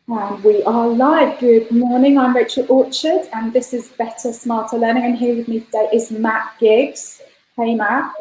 And we are live. Good morning. I'm Rachel Orchard, and this is Better, Smarter Learning. And here with me today is Matt Giggs. Hey, Matt.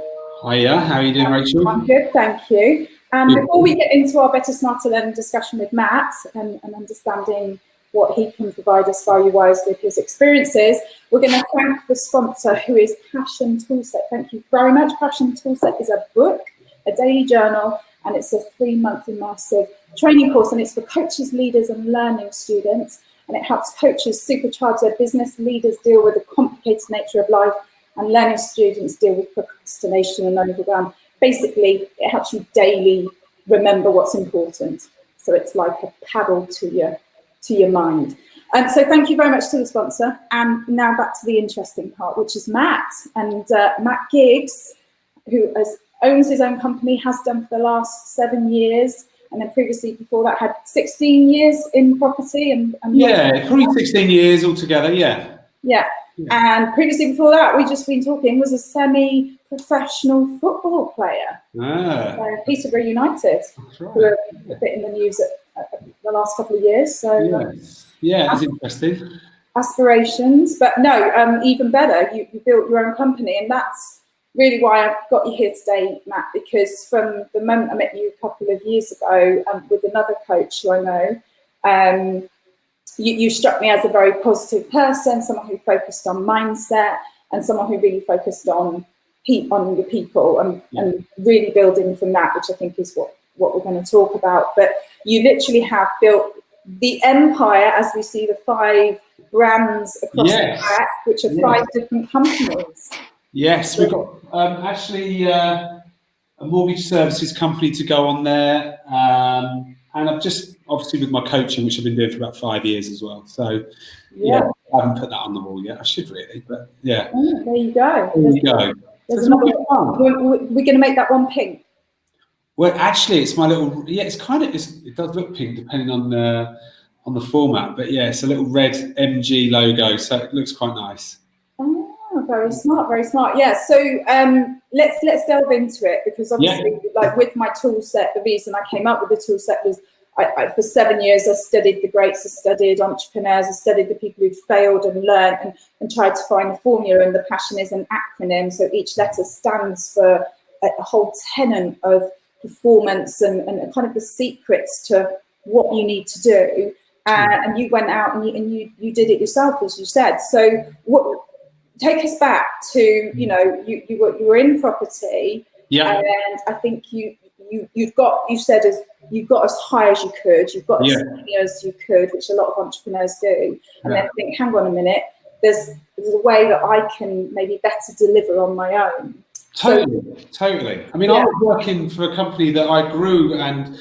Hiya. How are you doing, Rachel? I'm good, thank you. And before we get into our Better, Smarter Learning discussion with Matt and understanding what he can provide us value-wise with his experiences, we're going to thank the sponsor, who is Passion Toolset. Thank you very much. Passion Toolset is a book, a daily journal, and it's a 3-month immersive training course, and it's for coaches, leaders, and learning students. And it helps coaches supercharge their business, leaders deal with the complicated nature of life, and learning students deal with procrastination and overwhelm. Basically, it helps you daily remember what's important. So it's like a paddle to your mind. So thank you very much to the sponsor. And now back to the interesting part, which is Matt. And Matt Giggs, who owns his own company, has done for the last 7 years. And then previously before that had 16 years in property. And yeah, probably 16 years altogether, yeah. Yeah. And previously before that, we've just been talking, was a semi-professional football player. Peterborough United, right. Who are a bit in the news the last couple of years. So yeah, that's interesting. Aspirations, but no, even better, you built your own company, and that's really why I've got you here today, Matt, because from the moment I met you a couple of years ago with another coach who I know, you struck me as a very positive person, someone who focused on mindset and someone who really focused on the people and really building from that, which I think is what we're going to talk about. But you literally have built the empire, as we see the 5 brands across the track, which are 5 different companies. Yes, we've got actually a mortgage services company to go on there. And I've just, obviously with my coaching, which I've been doing for about 5 years as well. So, I haven't put that on the wall yet. I should really, but yeah. Oh, there you go. There you go. There's another one. We're going to make that one pink. Well, actually, it's my little, it's kind of, it does look pink depending on the format. But yeah, it's a little red MG logo. So it looks quite nice. Oh, very smart, very smart. Yeah, so let's delve into it, because obviously, like with my tool set, the reason I came up with the tool set was I for 7 years I studied the greats, I studied entrepreneurs, I studied the people who'd failed and learned and tried to find a formula. And the passion is an acronym, so each letter stands for a whole tenet of performance and kind of the secrets to what you need to do. And you went out and you did it yourself, as you said. So take us back to, you were in property, and I think you said you got as high as you could, you've got as senior as you could, which a lot of entrepreneurs do, and then think, hang on a minute, there's a way that I can maybe better deliver on my own. Totally. I mean, I was working for a company that I grew, and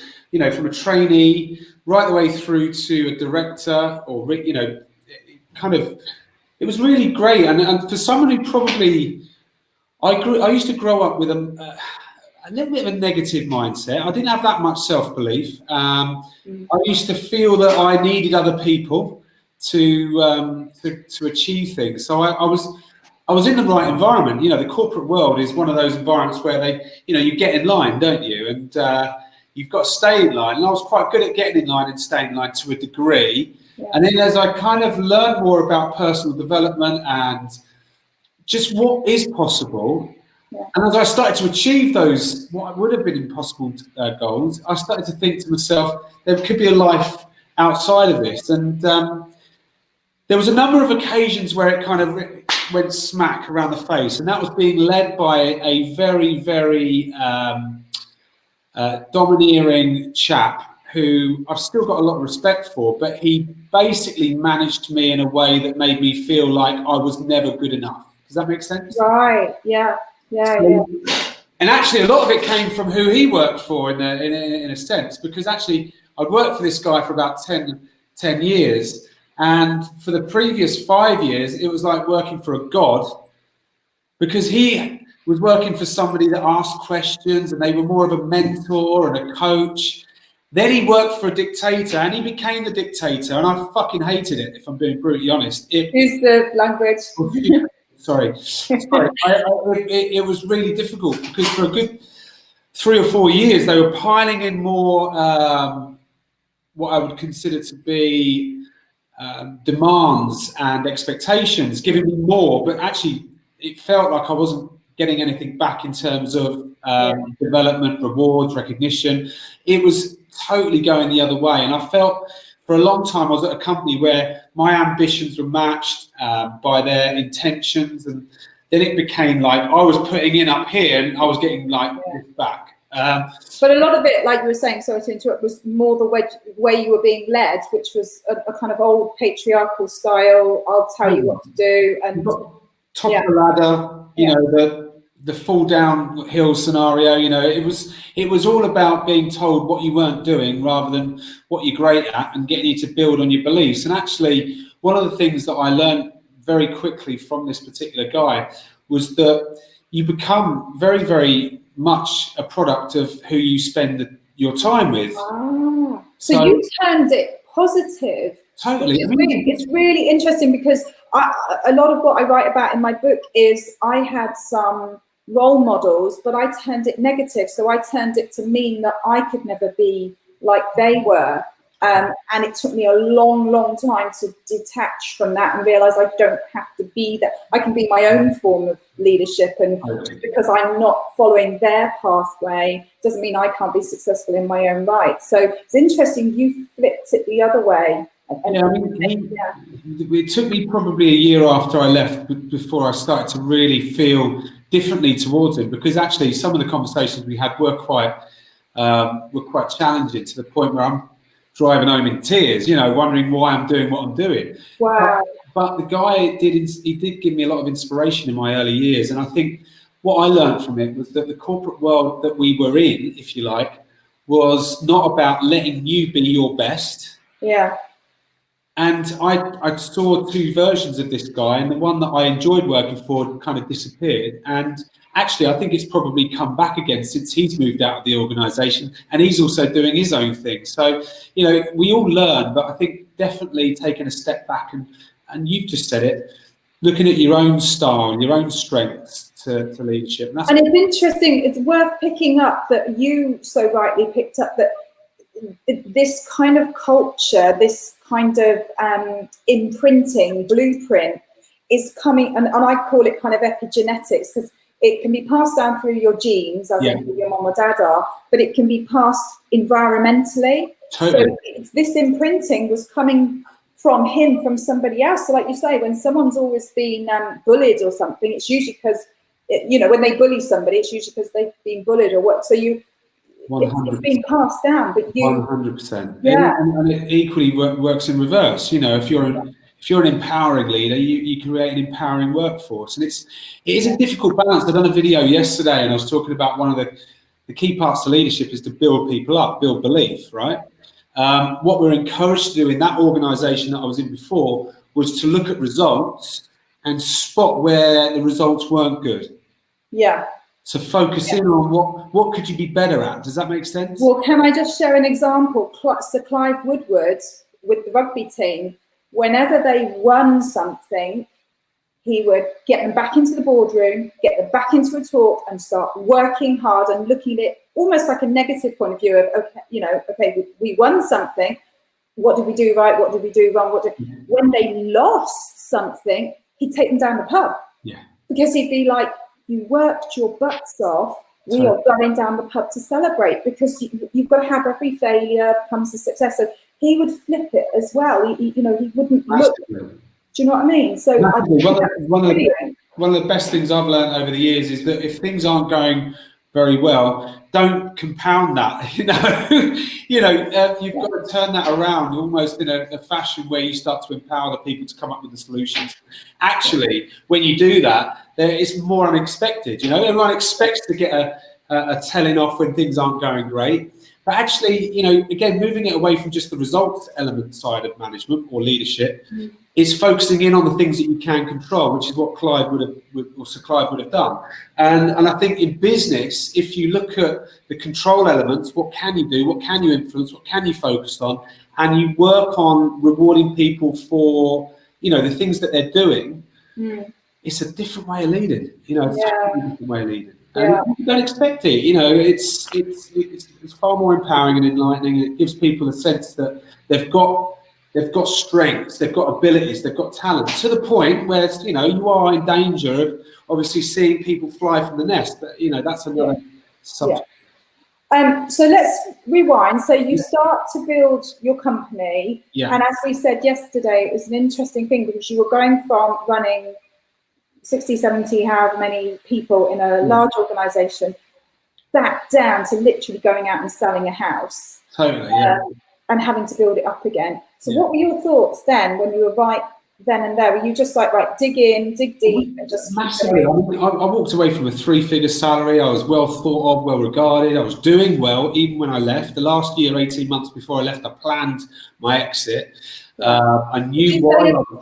from a trainee right the way through to a director, or it was really great. And for someone who probably, I used to grow up with a little bit of a negative mindset. I didn't have that much self-belief. I used to feel that I needed other people to achieve things. So I was in the right environment. The corporate world is one of those environments where you get in line, don't you? And you've got to stay in line. And I was quite good at getting in line and staying in line to a degree. Yeah. And then as I kind of learned more about personal development and just what is possible, and as I started to achieve those, what would have been impossible goals, I started to think to myself, there could be a life outside of this. And there was a number of occasions where it kind of went smack around the face, and that was being led by a very, very domineering chap who I've still got a lot of respect for, but he basically managed me in a way that made me feel like I was never good enough. Does that make sense? Right, yeah. And actually a lot of it came from who he worked for in a sense, because actually I'd worked for this guy for about 10 years, and for the previous 5 years it was like working for a god, because he was working for somebody that asked questions and they were more of a mentor and a coach. Then he worked for a dictator, and he became the dictator, and I fucking hated it, if I'm being brutally honest. Use the language. Sorry. It was really difficult, because for a good 3 or 4 years they were piling in more what I would consider to be demands and expectations, giving me more, but actually it felt like I wasn't getting anything back in terms of development, rewards, recognition. It was totally going the other way. And I felt for a long time I was at a company where my ambitions were matched by their intentions, and then it became like I was putting in up here and I was getting like this back. But a lot of it, like you were saying, sorry to interrupt, was more the way you were being led, which was a kind of old patriarchal style. I'll tell you what to do, and top of the ladder, you know, the fall downhill scenario. You know, it was all about being told what you weren't doing rather than what you're great at, and getting you to build on your beliefs. And actually, one of the things that I learned very quickly from this particular guy was that you become very, very much a product of who you spend your time with. So you turned it positive. Totally. It's really interesting, because a lot of what I write about in my book is I had some role models, but I turned it negative. So I turned it to mean that I could never be like they were. And it took me a long, long time to detach from that and realize I don't have to be that. I can be my own form of leadership, and because I'm not following their pathway doesn't mean I can't be successful in my own right. So it's interesting you flipped it the other way. It took me probably a year after I left before I started to really feel differently towards it, because actually some of the conversations we had were quite challenging, to the point where I'm driving home in tears, you know, wondering why I'm doing what I'm doing. Wow. But the guy did give me a lot of inspiration in my early years. And I think what I learned from it was that the corporate world that we were in, if you like, was not about letting you be your best. Yeah. And I saw two versions of this guy, and the one that I enjoyed working for kind of disappeared. And actually, I think it's probably come back again since he's moved out of the organisation, and he's also doing his own thing. So, you know, we all learn, but I think definitely taking a step back and you've just said it, looking at your own style and your own strengths to leadership. And it's interesting, it's worth picking up that you so rightly picked up that this kind of culture, this kind of imprinting, blueprint is coming, and I call it kind of epigenetics, because it can be passed down through your genes, as in who your mom or dad are, but it can be passed environmentally. Totally. So this imprinting was coming from him, from somebody else. So like you say, when someone's always been bullied or something, it's usually because, you know, when they bully somebody, it's usually because they've been bullied or what. So it's been passed down, but you 100%. And it equally works in reverse. You know, if you're an empowering leader, you create an empowering workforce, and it is a difficult balance. I've done a video yesterday, and I was talking about one of the key parts to leadership is to build people up, build belief, right? What we're encouraged to do in that organisation that I was in before was to look at results and spot where the results weren't good. Yeah. So focus in on what could you be better at? Does that make sense? Well, can I just share an example? Sir Clive Woodward with the rugby team, whenever they won something, he would get them back into the boardroom, get them back into a talk, and start working hard and looking at it almost like a negative point of view of, okay, we won something. What did we do right? What did we do wrong? When they lost something, he'd take them down the pub. Yeah. Because he'd be like, you worked your butts off. We are going down the pub to celebrate, because you've got to have every failure becomes a success. So he would flip it as well. He wouldn't look. Do you know what I mean? So one of the best things I've learned over the years is that if things aren't going very well, don't compound that. You've got to turn that around almost in a fashion where you start to empower the people to come up with the solutions. Actually, when you do that, it's more unexpected. You know, everyone expects to get a telling off when things aren't going great. But actually, you know, again, moving it away from just the results element side of management or leadership, is focusing in on the things that you can control, which is what Sir Clive would have done. And I think in business, if you look at the control elements, what can you do, what can you influence, what can you focus on, and you work on rewarding people for, you know, the things that they're doing, it's a different way of leading. You know, it's a different way of leading. And you don't expect it. You know, it's far more empowering and enlightening. It gives people a sense that they've got strengths, they've got abilities, they've got talent, to the point where, you know, you are in danger of obviously seeing people fly from the nest. But, you know, that's another subject. So let's rewind. So you start to build your company, and as we said yesterday, it was an interesting thing because you were going from running 60, 70, however many people in a large organisation, back down to literally going out and selling a house. Totally, and having to build it up again. So what were your thoughts then when you were right then and there? Were you just like, right, dig in, dig deep, and just massively? I walked away from a 3-figure salary. I was well thought of, well regarded. I was doing well even when I left. The last year, 18 months before I left, I planned my exit. I knew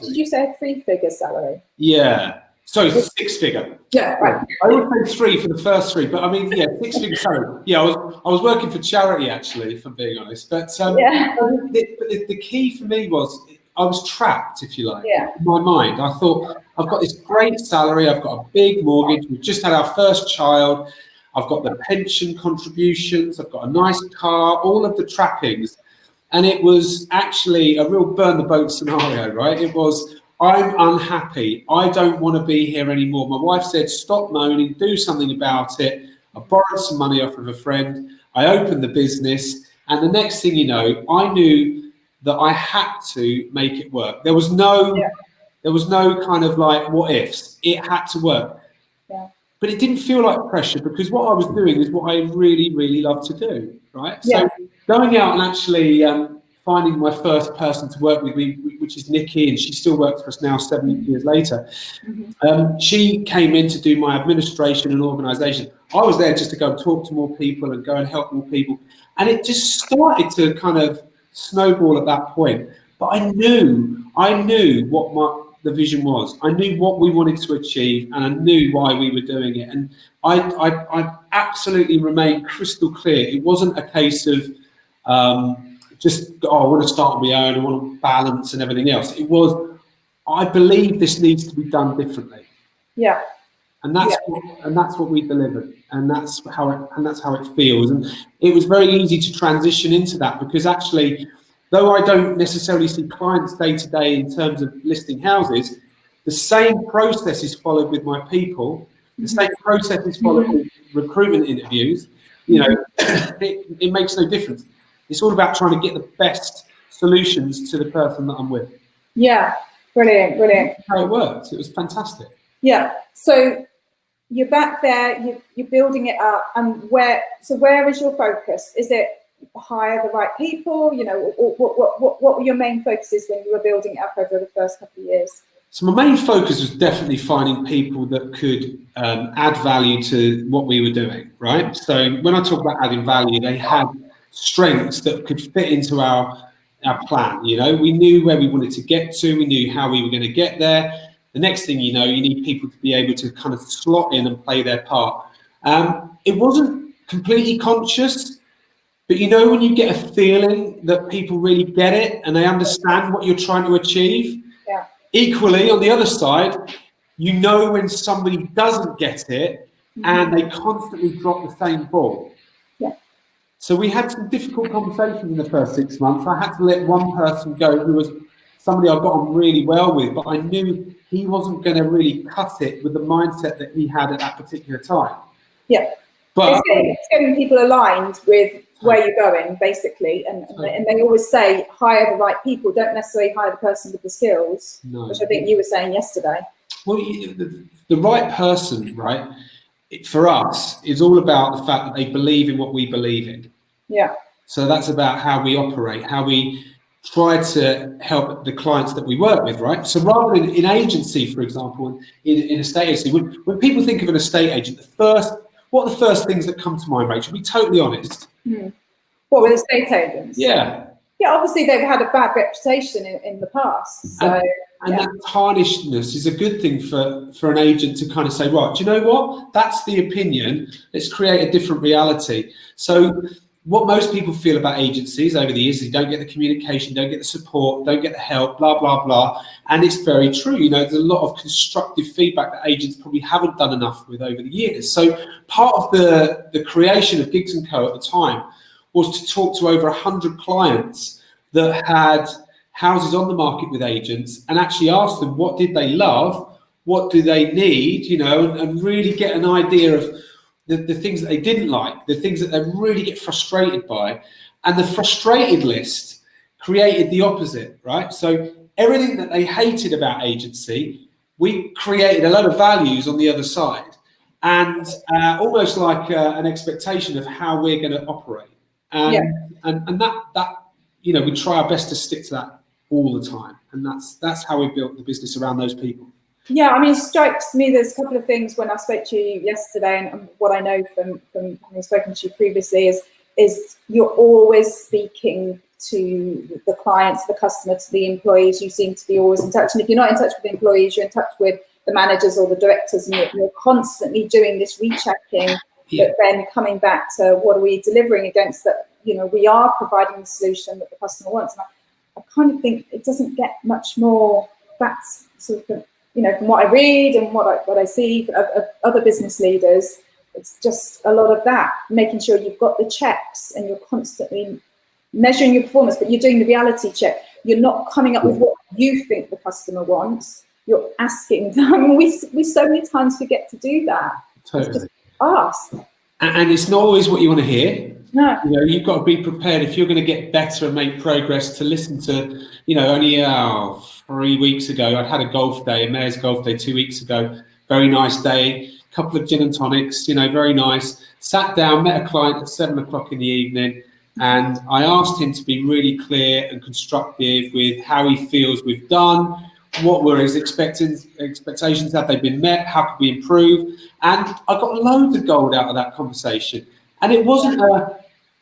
Did you say a 3-figure salary? Yeah. Sorry, 6-figure. Yeah, right. I would say 3 for the first 3, but I mean, 6-figure salary. Yeah, I was working for charity actually, if I'm being honest. But the key for me was I was trapped, if you like, in my mind. I thought, I've got this great salary, I've got a big mortgage, we've just had our first child, I've got the pension contributions, I've got a nice car, all of the trappings. And it was actually a real burn the boat scenario, right? It was, I'm unhappy. I don't want to be here anymore. My wife said, stop moaning, do something about it. I borrowed some money off of a friend. I opened the business. And the next thing you know, I knew that I had to make it work. There was no kind of like what ifs. It had to work. Yeah. But it didn't feel like pressure because what I was doing is what I really, really love to do, right? So going out and actually finding my first person to work with me, which is Nikki, and she still works for us now 7 years later. She came in to do my administration and organisation. I was there just to go and talk to more people and go and help more people. And it just started to kind of snowball at that point. But I knew what the vision was. I knew what we wanted to achieve, and I knew why we were doing it. And I absolutely remained crystal clear. It wasn't a case of I want to start on my own, I want to balance and everything else. It was, I believe this needs to be done differently. Yeah. And that's what we delivered, and that's how it feels. And it was very easy to transition into that because actually, though I don't necessarily see clients day to day in terms of listing houses, the same process is followed with my people. The same process is followed with recruitment interviews. You know, it makes no difference. It's all about trying to get the best solutions to the person that I'm with. Yeah, brilliant. That's how it worked. It was fantastic. Yeah. So you're back there. You're building it up, and where is your focus? Is it hire the right people? You know, what were your main focuses when you were building it up over the first couple of years? So my main focus was definitely finding people that could add value to what we were doing, right? So when I talk about adding value, they had strengths that could fit into our plan. You know, we knew where we wanted to get to, we knew how we were going to get there. The next thing you know, you need people to be able to kind of slot in and play their part. It wasn't completely conscious, but you know when you get a feeling that people really get it and they understand what you're trying to achieve. Yeah. Equally, on the other side, you know when somebody doesn't get it and they constantly drop the same ball. So we had some difficult conversations in the first 6 months. I had to let one person go who was somebody I got on really well with, but I knew he wasn't going to really cut it with the mindset that he had at that particular time. Yeah, but it's getting people aligned with where you're going, basically. And they always say, hire the right people, don't necessarily hire the person with the skills, which I think you were saying yesterday. Well, the right person, right, for us, is all about the fact that they believe in what we believe in. Yeah. So that's about how we operate, how we try to help the clients that we work with, right? So rather than in agency, for example, in estate agency, when people think of an estate agent, what are the first things that come to mind, Rachel? Be totally honest. What with estate agents? Yeah. Yeah, obviously they've had a bad reputation in the past. So and that tarnishedness is a good thing for an agent to kind of say, right, do you know what? That's the opinion. Let's create a different reality. So what most people feel about agencies over the years is you don't get the communication, don't get the support, don't get the help, blah, blah, blah. And it's very true. You know, there's a lot of constructive feedback that agents probably haven't done enough with over the years. So part of the creation of Gigs & Co at the time was to talk to over 100 clients that had houses on the market with agents and actually ask them what did they love, what do they need, you know, and really get an idea of the things that they didn't like, the things that they really get frustrated by. And the frustrated list created the opposite, right? So everything that they hated about agency, we created a lot of values on the other side, and almost like an expectation of how we're going to operate. And that you know, we try our best to stick to that all the time, and that's how we built the business around those people. Yeah, I mean, it strikes me there's a couple of things when I spoke to you yesterday, and what I know from having spoken to you previously is you're always speaking to the clients, the customer, to the employees. You seem to be always in touch, and if you're not in touch with the employees, you're in touch with the managers or the directors, and you're constantly doing this rechecking, but then coming back to what are we delivering against that. You know, we are providing the solution that the customer wants. And I kind of think it doesn't get much more. That's sort of, you know, from what I read and what I see of other business leaders, it's just a lot of that, making sure you've got the checks and you're constantly measuring your performance, but you're doing the reality check. You're not coming up with what you think the customer wants. You're asking them. We so many times forget to do that. Totally. Just ask. And it's not always what you want to hear. No. You know, you've got to be prepared if you're going to get better and make progress to listen to, you know, only 3 weeks ago, I'd had a golf day, a mayor's golf day 2 weeks ago. Very nice day, a couple of gin and tonics, you know, very nice. Sat down, met a client at 7 o'clock in the evening, and I asked him to be really clear and constructive with how he feels we've done, what were his expectations, have they been met, how could we improve? And I got loads of gold out of that conversation. And it wasn't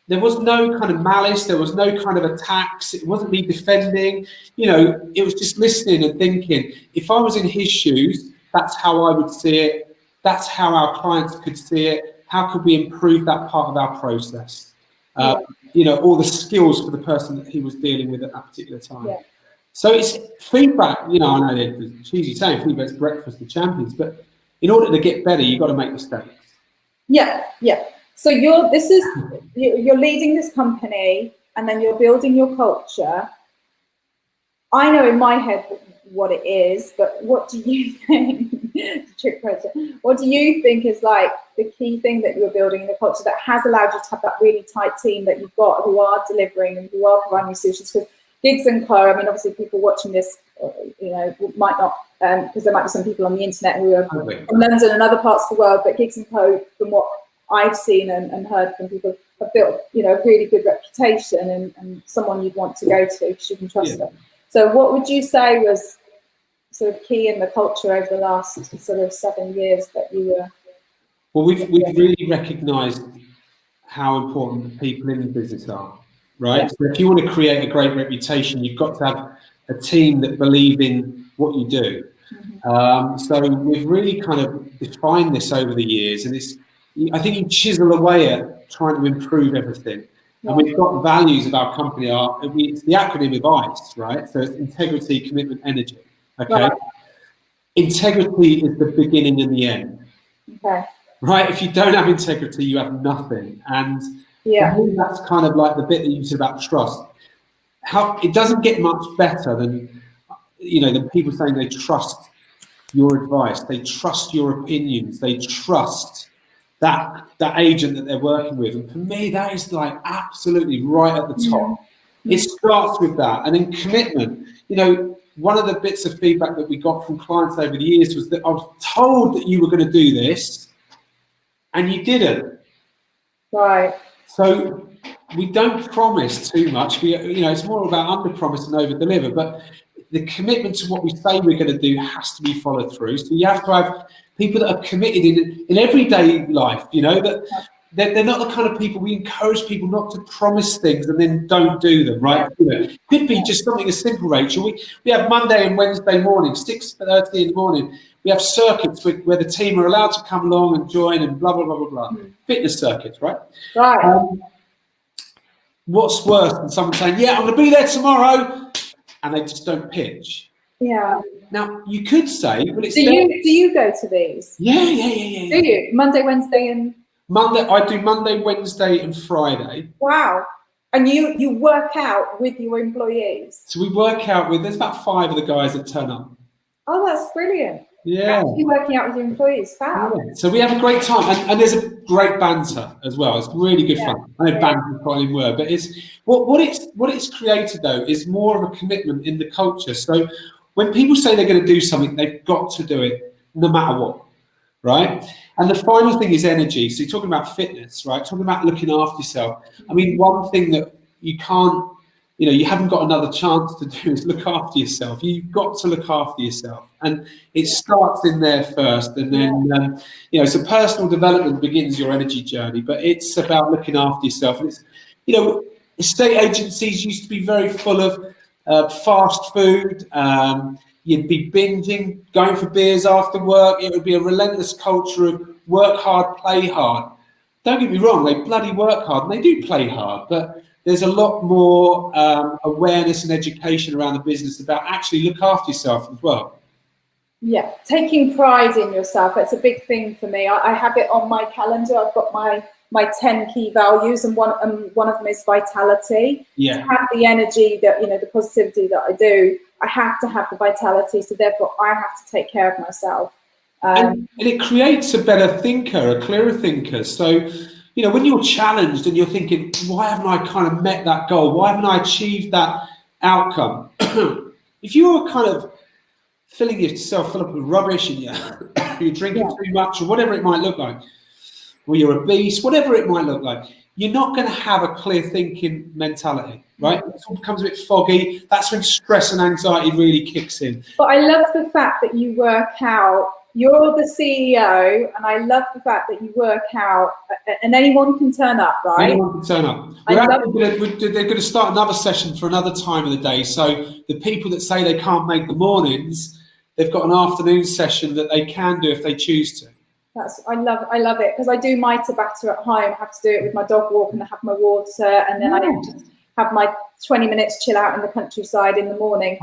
there was no kind of malice, there was no kind of attacks, it wasn't me defending, you know, it was just listening and thinking, if I was in his shoes, that's how I would see it, that's how our clients could see it, how could we improve that part of our process? You know, all the skills for the person that he was dealing with at that particular time. Yeah. So it's feedback, you know, I know there's a cheesy saying, feedback's breakfast of champions, but in order to get better, you've got to make mistakes. Yeah. So you're leading this company, and then you're building your culture. I know in my head what it is, but what do you think? Trick question. What do you think is like the key thing that you're building in the culture that has allowed you to have that really tight team that you've got, who are delivering and who are providing solutions? Because Gigs & Co, I mean, obviously people watching this, you know, might not, because there might be some people on the internet who are from London and other parts of the world, but Gigs & Co, from what I've seen and heard from people, have built, you know, a really good reputation and someone you'd want to go to because you can trust them. So what would you say was sort of key in the culture over the last sort of 7 years that you were? Well, we've really recognised how important the people in the business are, right? Yeah. So if you want to create a great reputation, you've got to have a team that believe in what you do. Mm-hmm. So we've really kind of defined this over the years, and I think you chisel away at trying to improve everything. And we've got values of our company it's the acronym of ICE, right? So it's integrity, commitment, energy. Okay. Right. Integrity is the beginning and the end. Okay. Right? If you don't have integrity, you have nothing. And for me, that's kind of like the bit that you said about trust. How it doesn't get much better than, you know, than people saying they trust your advice, they trust your opinions, they trust that agent that they're working with. And for me, that is like absolutely right at the top. It starts with that. And then commitment. You know, one of the bits of feedback that we got from clients over the years was that I was told that you were going to do this and you didn't. Right. So we don't promise too much. You know, it's more about under promise and over deliver, but the commitment to what we say we're going to do has to be followed through. So you have to have people that are committed in everyday life, you know, that they're not the kind of people, we encourage people not to promise things and then don't do them, right? You know, it could be just something as simple, Rachel. We have Monday and Wednesday morning, 6:30 in the morning. We have circuits where the team are allowed to come along and join and blah, blah, blah, blah, blah. Fitness circuits, right? Right. what's worse than someone saying, yeah, I'm going to be there tomorrow, and they just don't pitch? Yeah. Now, you could say, well, it's do you go to these? Yeah. Do you? Monday, Wednesday, and... Monday, I do Monday, Wednesday, and Friday. Wow. And you work out with your employees? So we work out with, there's about 5 of the guys that turn up. Oh, that's brilliant. Yeah. Actually working out with your employees, fab. Yeah. So we have a great time, and there's a great banter as well. It's really good fun. I know banter is quite a word, but it's what it's created though is more of a commitment in the culture. So when people say they're going to do something, they've got to do it no matter what, right? And the final thing is energy. So you're talking about fitness, right? Talking about looking after yourself. I mean, one thing that you can't, you haven't got another chance to do is look after yourself. You've got to look after yourself. And it starts in there first. And then, so personal development begins your energy journey, but it's about looking after yourself. And it's, estate agencies used to be very full of fast food. You'd be binging, going for beers after work. It would be a relentless culture of work hard, play hard. Don't get me wrong, they bloody work hard and they do play hard, but there's a lot more awareness and education around the business about actually look after yourself as well. Yeah, taking pride in yourself. It's a big thing for me. I have it on my calendar. I've got my 10 key values, and one of them is vitality. Yeah. To have the energy that, the positivity that I do, I have to have the vitality. So therefore I have to take care of myself. And it creates a better thinker, a clearer thinker. So, when you're challenged and you're thinking, why haven't I kind of met that goal? Why haven't I achieved that outcome? If you're kind of filling yourself full up with rubbish and you're drinking too much or whatever it might look like, or you're obese, whatever it might look like, you're not going to have a clear thinking mentality, right? It all becomes a bit foggy. That's when stress and anxiety really kicks in. But I love the fact that you work out. You're the CEO, and I love the fact that you work out, and anyone can turn up, right? Anyone can turn up. They're going to start another session for another time of the day. So the people that say they can't make the mornings, they've got an afternoon session that they can do if they choose to. I love it, because I do my Tabata at home. I have to do it with my dog walk, and I have my water, and then I just have my 20 minutes chill out in the countryside in the morning.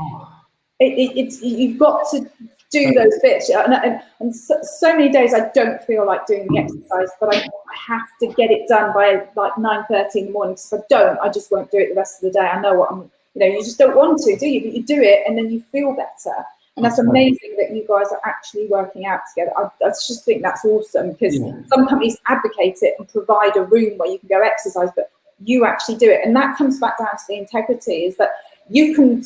It's you've got to do those bits, and so many days I don't feel like doing the exercise, but I have to get it done by like 9:30 in the morning. So if I don't, I just won't do it the rest of the day. I know what I'm, you just don't want to, do you? But you do it, and then you feel better. And that's amazing that you guys are actually working out together. I just think that's awesome, because some companies advocate it and provide a room where you can go exercise, but you actually do it. And that comes back down to the integrity, is that you can,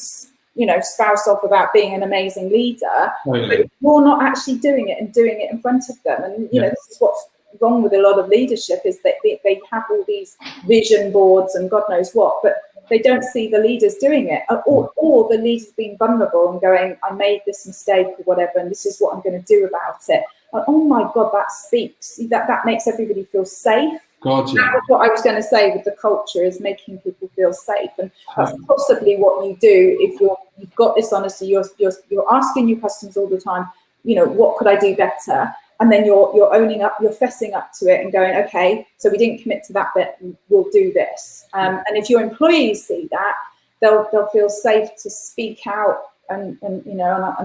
spouse off about being an amazing leader, but you're not actually doing it and doing it in front of them. And, this is what's wrong with a lot of leadership, is that they have all these vision boards and God knows what, but they don't see the leaders doing it, or the leaders being vulnerable and going, I made this mistake or whatever, and this is what I'm going to do about it. And, oh my God, that speaks. That makes everybody feel safe. God, yeah. That was what I was going to say with the culture, is making people feel safe, and that's possibly what you do if you've got this honesty. You're asking your customers all the time, what could I do better? And then you're owning up, you're fessing up to it and going, okay, so we didn't commit to that bit, we'll do this. And if your employees see that, they'll feel safe to speak out, and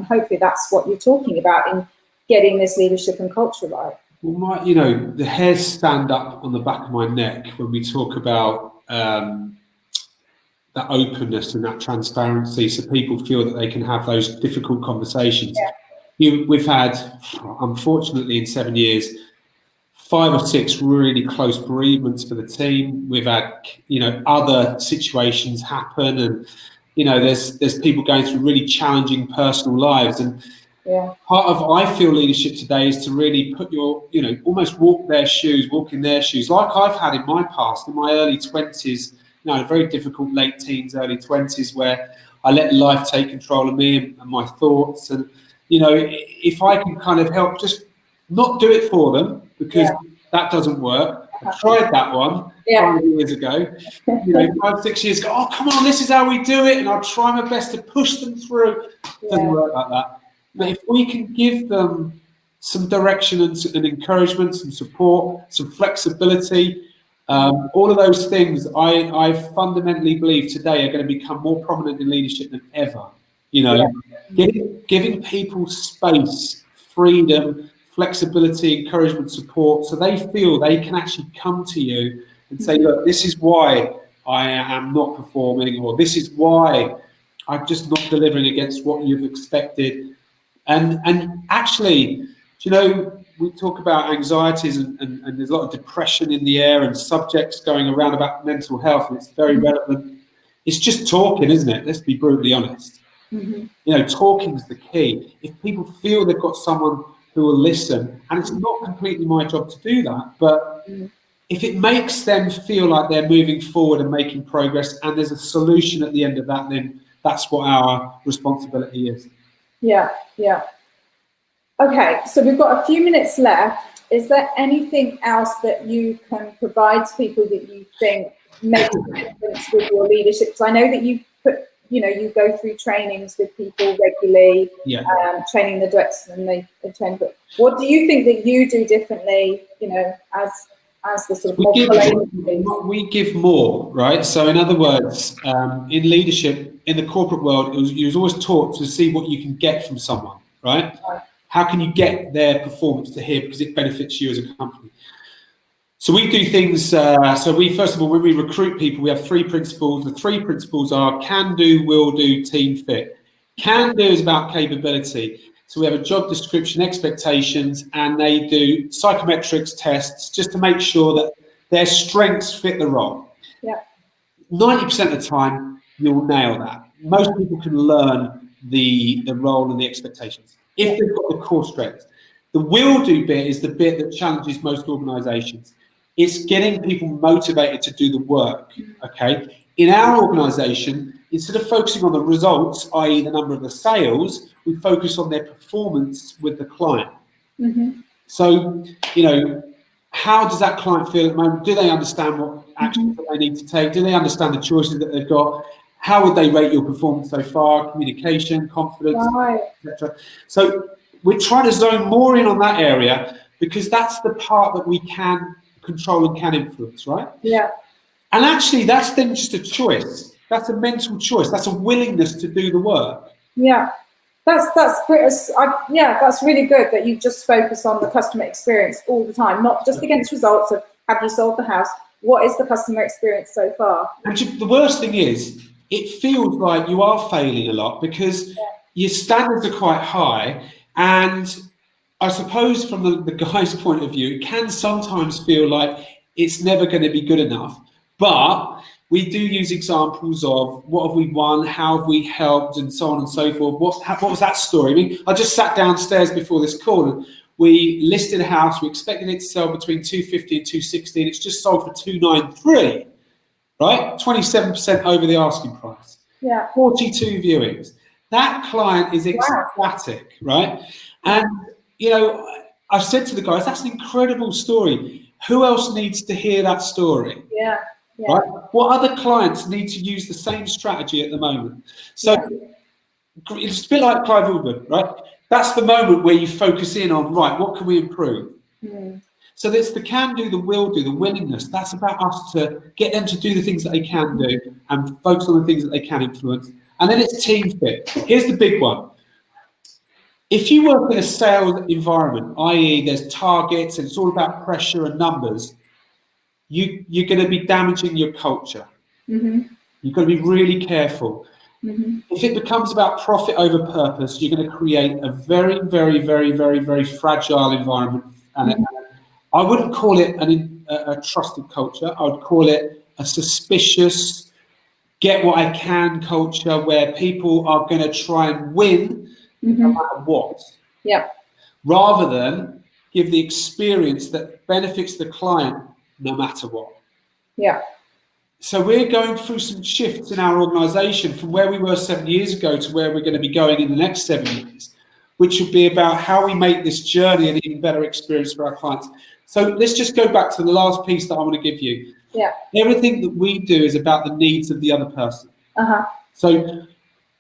hopefully that's what you're talking about in getting this leadership and culture right. Well, the hairs stand up on the back of my neck when we talk about that openness and that transparency, so people feel that they can have those difficult conversations. We've had, unfortunately, in 7 years, 5 or 6 really close bereavements for the team. We've had, other situations happen, and, there's people going through really challenging personal lives. And part of, I feel, leadership today is to really put your, almost walk in their shoes, like I've had in my past, in my early 20s, very difficult late teens, early 20s, where I let life take control of me and my thoughts. And, if I can kind of help, just not do it for them, because that doesn't work. I tried that one 5 years ago, 5, 6 years ago. Oh, come on, this is how we do it. And I'll try my best to push them through. It doesn't work like that. But if we can give them some direction and encouragement, some support, some flexibility, All of those things I fundamentally believe today are going to become more prominent in leadership than ever. You know, giving people space, freedom, flexibility, encouragement, support, so they feel they can actually come to you and say, look, this is why I am not performing, or this is why I'm just not delivering against what you've expected. And actually, you know, we talk about anxieties and there's a lot of depression in the air and subjects going around about mental health, and it's very relevant. It's just talking, isn't it? Let's be brutally honest. You know, talking is the key. If people feel they've got someone who will listen, and it's not completely my job to do that, but if it makes them feel like they're moving forward and making progress, and there's a solution at the end of that, then that's what our responsibility is. Yeah. Okay, so we've got a few minutes left. Is there anything else that you can provide to people that you think makes a difference with your leadership? Because I know that you go through trainings with people regularly, training the directors, and they train. But what do you think that you do differently, you know, as the sort of we give more, right? So in other words, in leadership, in the corporate world, you was always taught to see what you can get from someone, right? How can you get their performance to here because it benefits you as a company? So we do things, so we, first of all, when we recruit people, we have 3 principles. The 3 principles are can do, will do, team fit. Can do is about capability. So we have a job description, expectations, and they do psychometrics tests just to make sure that their strengths fit the role. 90% of the time, you'll nail that. Most people can learn the role and the expectations if they've got the core strengths. The will do bit is the bit that challenges most organizations. It's getting people motivated to do the work, okay? In our organization, instead of focusing on the results, i.e. the number of the sales, we focus on their performance with the client. So, you know, how does that client feel at the moment? Do they understand what actions that they need to take? Do they understand the choices that they've got? How would they rate your performance so far? Communication, confidence, etc. So we're trying to zone more in on that area because that's the part that we can control and can influence, right? And actually, that's then just a choice. That's a mental choice. That's a willingness to do the work. That's great. That's really good that you just focus on the customer experience all the time, not just against results of have you sold the house. What is the customer experience so far? And the worst thing is, it feels like you are failing a lot because your standards are quite high, and I suppose from the guy's point of view, it can sometimes feel like it's never going to be good enough. But we do use examples of what have we won, how have we helped, and so on and so forth. What was that story? I mean, I just sat downstairs before this call and we listed a house. We expected it to sell between 250 and 260, and it's just sold for 293, right? 27% over the asking price. 42 viewings. That client is ecstatic, right? And, you know, I said to the guys, that's an incredible story. Who else needs to hear that story? Right? What other clients need to use the same strategy at the moment? So it's a bit like Clive Woodward, right? That's the moment where you focus in on, right, what can we improve? So there's the can do, the will do, the willingness. That's about us to get them to do the things that they can do and focus on the things that they can influence. And then it's team fit. Here's the big one. If you work in a sales environment, i.e. there's targets and it's all about pressure and numbers, you're going to be damaging your culture. You've got to be really careful. If it becomes about profit over purpose, you're going to create a very, very, very, very, very fragile environment. And I wouldn't call it a trusted culture. I would call it a suspicious, get what I can culture where people are going to try and win no matter what. Rather than give the experience that benefits the client no matter what. So we're going through some shifts in our organisation from where we were 7 years ago to where we're going to be going in the next 7 years, which will be about how we make this journey an even better experience for our clients. So let's just go back to the last piece that I want to give you. Everything that we do is about the needs of the other person. So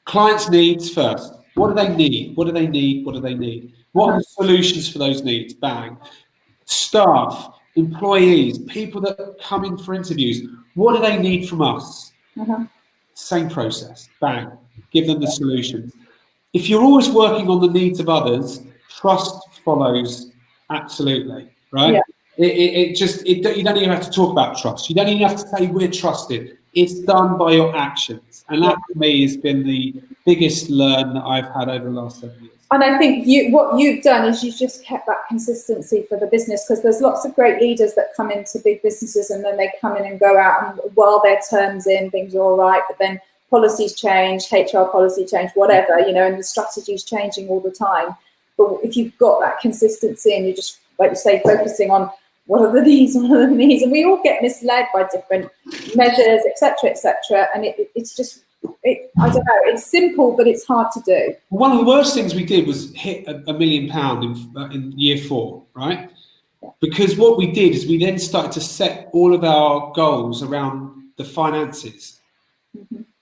clients' needs first. What do they need? What do they need? What do they need? What are the solutions for those needs? Bang. Staff. employees, people that come in for interviews, what do they need from us? Same process, bang, give them the solutions. If you're always working on the needs of others, trust follows absolutely, right? Yeah. You don't even have to talk about trust. You don't even have to say we're trusted. It's done by your actions. And that for me has been the biggest learn that I've had over the last 7 years. And I think what you've done is you've just kept that consistency for the business, because there's lots of great leaders that come into big businesses and then they come in and go out, and while their term's in, things are all right, but then policies change, HR policy change, whatever, and the strategy's changing all the time. But if you've got that consistency and you're just, like you say, focusing on what are the needs, and we all get misled by different measures, etc., and it's just, I don't know, it's simple, but it's hard to do. One of the worst things we did was hit £1 million in year 4, right? Yeah. Because what we did is we then started to set all of our goals around the finances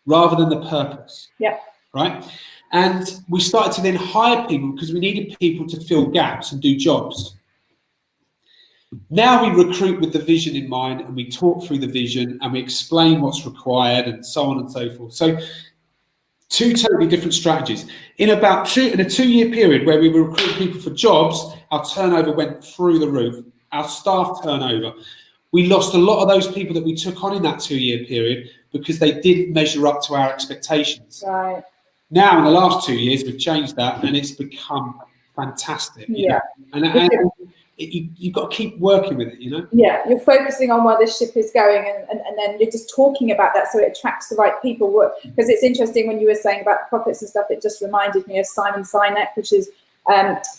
rather than the purpose. Yeah. Right? And we started to then hire people because we needed people to fill gaps and do jobs. Now we recruit with the vision in mind, and we talk through the vision and we explain what's required and so on and so forth. So 2 totally different strategies. In a 2-year period where we were recruiting people for jobs, our turnover went through the roof, our staff turnover. We lost a lot of those people that we took on in that 2-year period because they didn't measure up to our expectations. Right. Now, in the last 2 years, we've changed that and it's become fantastic. Yeah. And you've got to keep working with it, Yeah, you're focusing on where the ship is going, and then you're just talking about that so it attracts the right people. Because it's interesting when you were saying about profits and stuff, it just reminded me of Simon Sinek, which is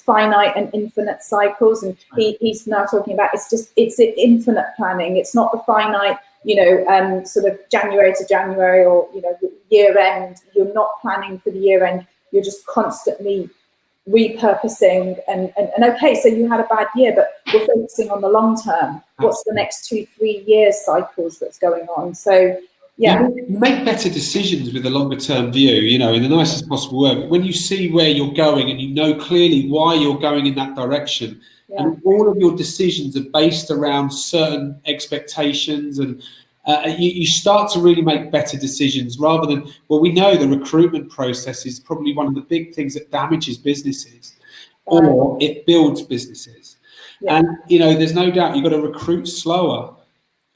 finite and infinite cycles, and he's now talking about it's infinite planning. It's not the finite, sort of January to January or year end. You're not planning for the year end. You're just constantly repurposing and okay, so you had a bad year, but we're focusing on the long term. What's the next 2-3 year cycles that's going on? So yeah, you make better decisions with a longer term view, in the nicest possible way. When you see where you're going and you know clearly why you're going in that direction, and all of your decisions are based around certain expectations, and you start to really make better decisions rather than, we know the recruitment process is probably one of the big things that damages businesses or it builds businesses. Yeah. And, there's no doubt you've got to recruit slower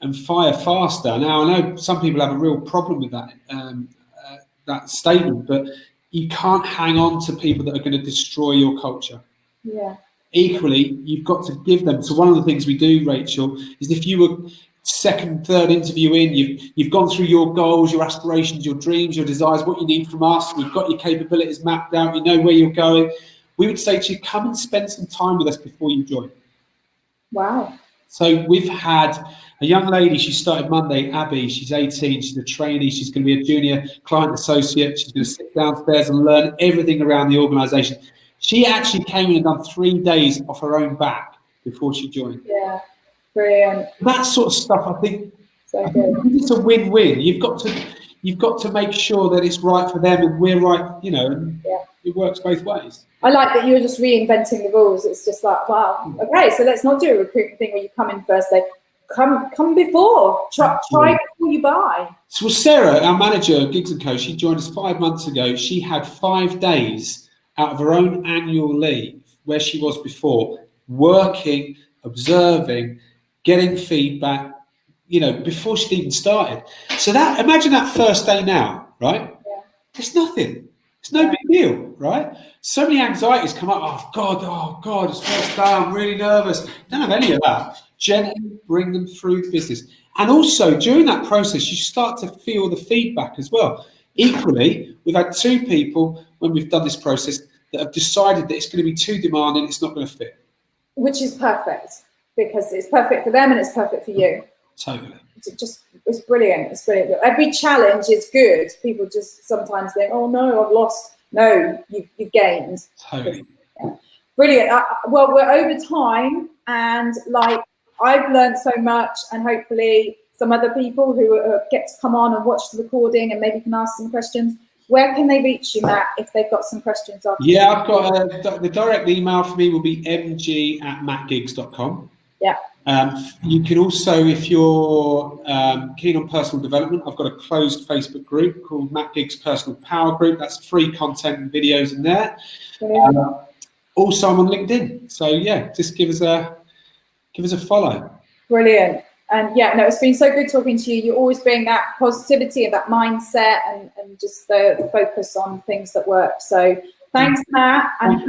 and fire faster. Now, I know some people have a real problem with that statement, but you can't hang on to people that are going to destroy your culture. Yeah. Equally, you've got to give them. So one of the things we do, Rachel, is if you were second, third interview in, you've gone through your goals, your aspirations, your dreams, your desires, what you need from us, we've got your capabilities mapped out, you know where you're going, we would say to you, come and spend some time with us before you join. Wow. So we've had a young lady, she started Monday, Abby, she's 18, she's a trainee, she's going to be a junior client associate, she's going to sit downstairs and learn everything around the organisation. She actually came in and done 3 days off her own back before she joined. Yeah. Brilliant. That sort of stuff, I think, so good. It's a win-win. You've got to make sure that it's right for them and we're right, and it works both ways. I like that you were just reinventing the rules. It's just like, wow, okay, so let's not do a recruitment thing where you come in first day. Come before. Try before you buy. So Sarah, our manager, Gigs & Co, she joined us 5 months ago. She had 5 days out of her own annual leave where she was before, working, observing, getting feedback, before she'd even started. So imagine that first day now, right? Yeah. It's nothing. It's no big deal, right? So many anxieties come up. Oh God, it's first day. I'm really nervous. Don't have any of that. Gently bring them through the business. And also during that process, you start to feel the feedback as well. Equally, we've had 2 people when we've done this process that have decided that it's going to be too demanding. It's not going to fit. Which is perfect. Because it's perfect for them and it's perfect for you. Totally. It's brilliant. It's brilliant. Every challenge is good. People just sometimes think, oh no, I've lost. No, you've gained. Totally. Yeah. Brilliant. Well, we're over time, and I've learned so much, and hopefully some other people who get to come on and watch the recording and maybe can ask some questions. Where can they reach you, Matt, if they've got some questions after? Yeah, I've got the direct email for me will be mg@mattgigs.com. Yeah. You can also, if you're keen on personal development, I've got a closed Facebook group called Matt Giggs Personal Power Group. That's free content and videos in there. Also, I'm on LinkedIn. So yeah, just give us a follow. Brilliant. And yeah, no, it's been so good talking to you. You always bring that positivity and that mindset and just the focus on things that work. So thanks, Matt. And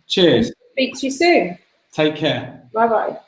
Cheers. Speak to you soon. Take care. Bye-bye.